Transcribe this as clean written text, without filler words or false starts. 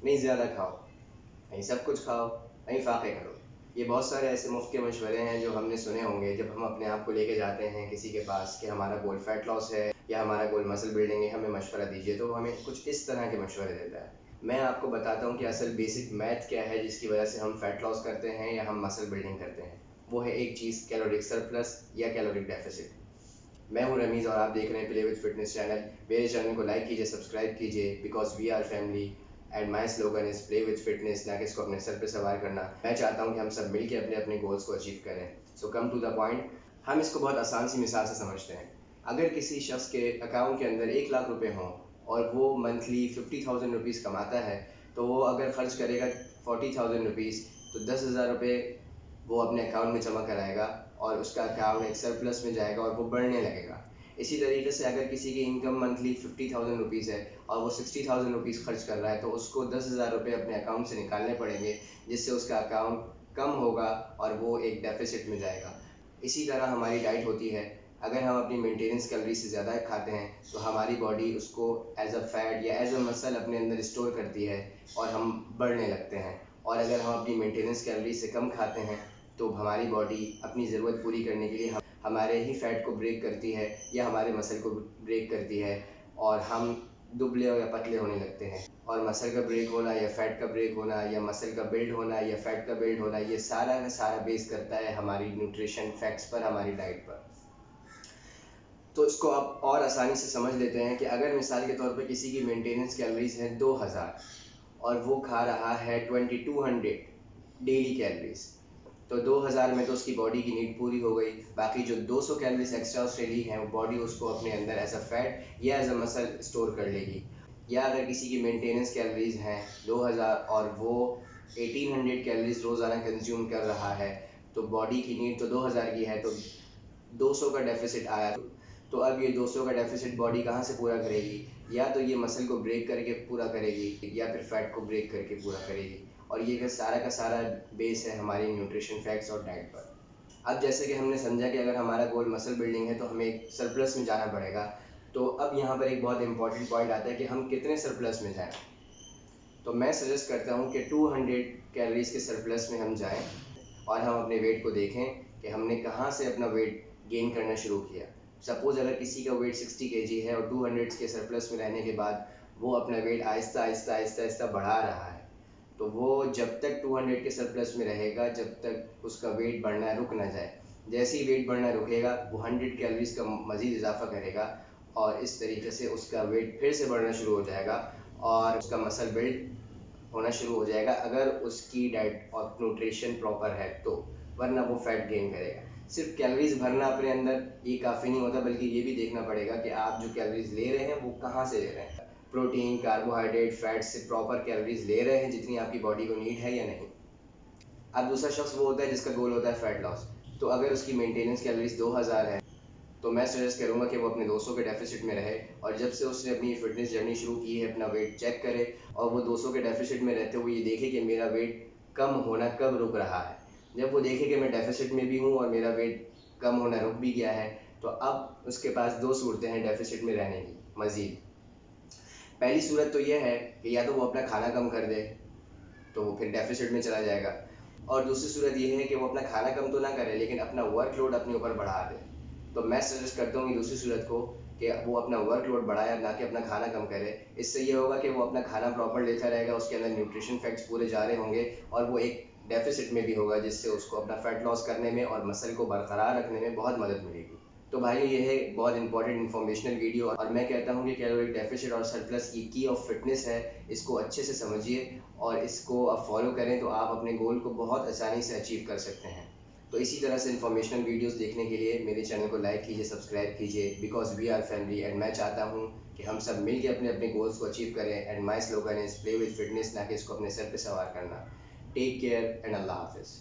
नहीं ज़्यादा खाओ, नहीं सब कुछ खाओ, नहीं फाके करो। ये बहुत सारे ऐसे मुफ्त के मशवरे हैं जो हमने सुने होंगे जब हम अपने आप को लेके जाते हैं किसी के पास कि हमारा गोल फैट लॉस है या हमारा गोल मसल बिल्डिंग है, हमें मशवरा दीजिए, तो हमें कुछ इस तरह के मशवरे देता है। मैं आपको बताता हूँ कि असल बेसिक मैथ क्या है जिसकी वजह से हम फैट लॉस करते हैं या हम मसल बिल्डिंग करते हैं। वो है एक चीज़, कैलोरिक सरप्लस या कैलोरिक डेफिसिट। मैं हूं रमीज़ और आप देख रहे हैं प्ले विद फिटनेस चैनल। मेरे चैनल को लाइक कीजिए, सब्सक्राइब कीजिए, because we are family and my slogan is play with fitness, ना कि इसको अपने सर पे सवार करना। मैं चाहता हूं कि हम सब मिलकर अपने अपने गोल्स को अचीव करें। सो कम टू द पॉइंट। हम इसको बहुत आसान सी मिसाल से समझते हैं। अगर किसी शख्स के अकाउंट के अंदर 1 लाख रुपए हों और वो मंथली 50,000 रुपीज़ कमाता है, तो वो अगर खर्च करेगा 40,000 रुपीज़, तो 10,000 रुपये वो अपने अकाउंट में जमा कराएगा और उसका अकाउंट एक सरप्लस में जाएगा और वो बढ़ने लगेगा। इसी तरीके से अगर किसी की इनकम मंथली 50,000 रुपीज़ है और वो 60,000 रुपीज़ खर्च कर रहा है, तो उसको 10,000 रुपये अपने अकाउंट से निकालने पड़ेंगे, जिससे उसका अकाउंट कम होगा और वो एक डेफिसिट में जाएगा। इसी तरह हमारी डाइट होती है। अगर हम अपनी मेंटेनेंस कैलोरी से ज़्यादा खाते हैं तो हमारी बॉडी उसको एज अ फैट या एज अ मसल अपने अंदर स्टोर करती है और हम बढ़ने लगते हैं। और अगर हम अपनी मेंटेनेंस कैलोरी से कम खाते हैं तो हमारी बॉडी अपनी ज़रूरत पूरी करने के लिए हमारे ही फैट को ब्रेक करती है या हमारे मसल को ब्रेक करती है और हम दुबले या पतले होने लगते हैं। और मसल का ब्रेक होना या फैट का ब्रेक होना या मसल का बिल्ड होना या फैट का बिल्ड होना, ये सारा का सारा बेस करता है हमारी न्यूट्रिशन फैक्ट्स पर, हमारी डाइट पर। तो इसको आप और आसानी से समझ लेते हैं कि अगर मिसाल के तौर पर किसी की मेंटेनेंस कैलोरीज है 2000 और वो खा रहा है 2200 डेली कैलोरीज, तो 2000 में तो उसकी बॉडी की नीड पूरी हो गई। बाकी जो 200 कैलोरीज एक्स्ट्रा उसने ली है वो बॉडी उसको अपने अंदर एज अ फैट या एज अ मसल स्टोर कर लेगी। या अगर किसी की मेंटेनेंस कैलोरीज हैं 2000 और वो 1800 कैलोरीज रोज़ाना कंज्यूम कर रहा है, तो बॉडी की नीड तो 2000 की है, तो 200 का डेफिसिट आया। तो अब ये 200 का डेफिसिट बॉडी कहाँ से पूरा करेगी? या तो ये मसल को ब्रेक करके पूरा करेगी या फिर फैट को ब्रेक करके पूरा करेगी। और ये का सारा बेस है हमारी न्यूट्रिशन फैक्ट्स और डाइट पर। अब जैसे कि हमने समझा कि अगर हमारा गोल मसल बिल्डिंग है तो हमें सरप्लस में जाना पड़ेगा। तो अब यहाँ पर एक बहुत इंपॉर्टेंट पॉइंट आता है कि हम कितने सरप्लस में जाएं। तो मैं सजेस्ट करता हूँ कि 200 कैलोरीज के सरप्लस में हम जाएं और हम अपने वेट को देखें कि हमने कहाँ से अपना वेट गेन करना शुरू किया। सपोज़ अगर किसी का वेट 60 kg है और 200 के सरप्लस में रहने के बाद वो अपना वेट आहिस्ता आहिस्ता आहिस्ता आहिस्ता बढ़ा रहा है, तो वो जब तक 200 के सरप्लस में रहेगा जब तक उसका वेट बढ़ना रुक ना जाए। जैसे ही वेट बढ़ना रुकेगा वो 100 कैलोरीज का मज़ीद इजाफा करेगा और इस तरीके से उसका वेट फिर से बढ़ना शुरू हो जाएगा और उसका मसल बिल्ड होना शुरू हो जाएगा, अगर उसकी डाइट और न्यूट्रिशन प्रॉपर है तो। वरना वो फैट गेन करेगा। सिर्फ कैलोरीज भरना अपने अंदर ये काफ़ी नहीं होता, बल्कि ये भी देखना पड़ेगा कि आप जो कैलोरीज ले रहे हैं वो कहाँ से ले रहे हैं। प्रोटीन, कार्बोहाइड्रेट, फैट से प्रॉपर कैलोरीज ले रहे हैं जितनी आपकी बॉडी को नीड है या नहीं। अब दूसरा शख्स वो होता है जिसका गोल होता है फैट लॉस। तो अगर उसकी मेंटेनेंस कैलोरीज 2000 है तो मैं सजेस्ट करूँगा कि वो अपने 200 के डेफिसिट में रहे और जब से उसने अपनी फिटनेस जर्नी शुरू की है अपना वेट चेक करे और वो 200 के डेफिसिट में रहते हुए ये देखे कि मेरा वेट कम होना कब रुक रहा है। जब वो देखे कि मैं डेफिसिट में भी हूँ और मेरा वेट कम होना रुक भी गया है, तो अब उसके पास दो सूरतें हैं डेफिसिट में रहने की मज़ीद। पहली सूरत तो यह है कि या तो वो अपना खाना कम कर दे तो वो फिर डेफिसिट में चला जाएगा, और दूसरी सूरत ये है कि वो अपना खाना कम तो ना करे लेकिन अपना वर्कलोड अपने ऊपर बढ़ा दे। तो मैं सजेस्ट करता हूँ कि दूसरी सूरत को कि वो अपना वर्कलोड बढ़ाए, ना कि अपना खाना कम करे। इससे ये होगा कि वो अपना खाना प्रॉपर लेता रहेगा, उसके अंदर न्यूट्रिशन फैक्ट्स पूरे जा रहे होंगे और वो एक डेफिसिट में भी होगा, जिससे उसको अपना फैट लॉस करने में और मसल को बरकरार रखने में बहुत मदद मिलेगी। तो भाई ये है बहुत इंपॉर्टेंट इन्फॉर्मेशनल वीडियो और मैं कहता हूँ कि कैलोरी डेफिसिट और सरप्लस की ऑफ फिटनेस है। इसको अच्छे से समझिए और इसको आप फॉलो करें तो आप अपने गोल को बहुत आसानी से अचीव कर सकते हैं। तो इसी तरह से इन्फॉर्मेशनल वीडियोस देखने के लिए मेरे चैनल को लाइक कीजिए, सब्सक्राइब कीजिए, because we are family and मैं चाहता हूँ कि हम सब मिलकर अपने अपने गोल्स को अचीव करें। And my slogan is play with fitness, ना कि इसको अपने सर पे सवार करना। टेक केयर एंड अल्लाह हाफिज़।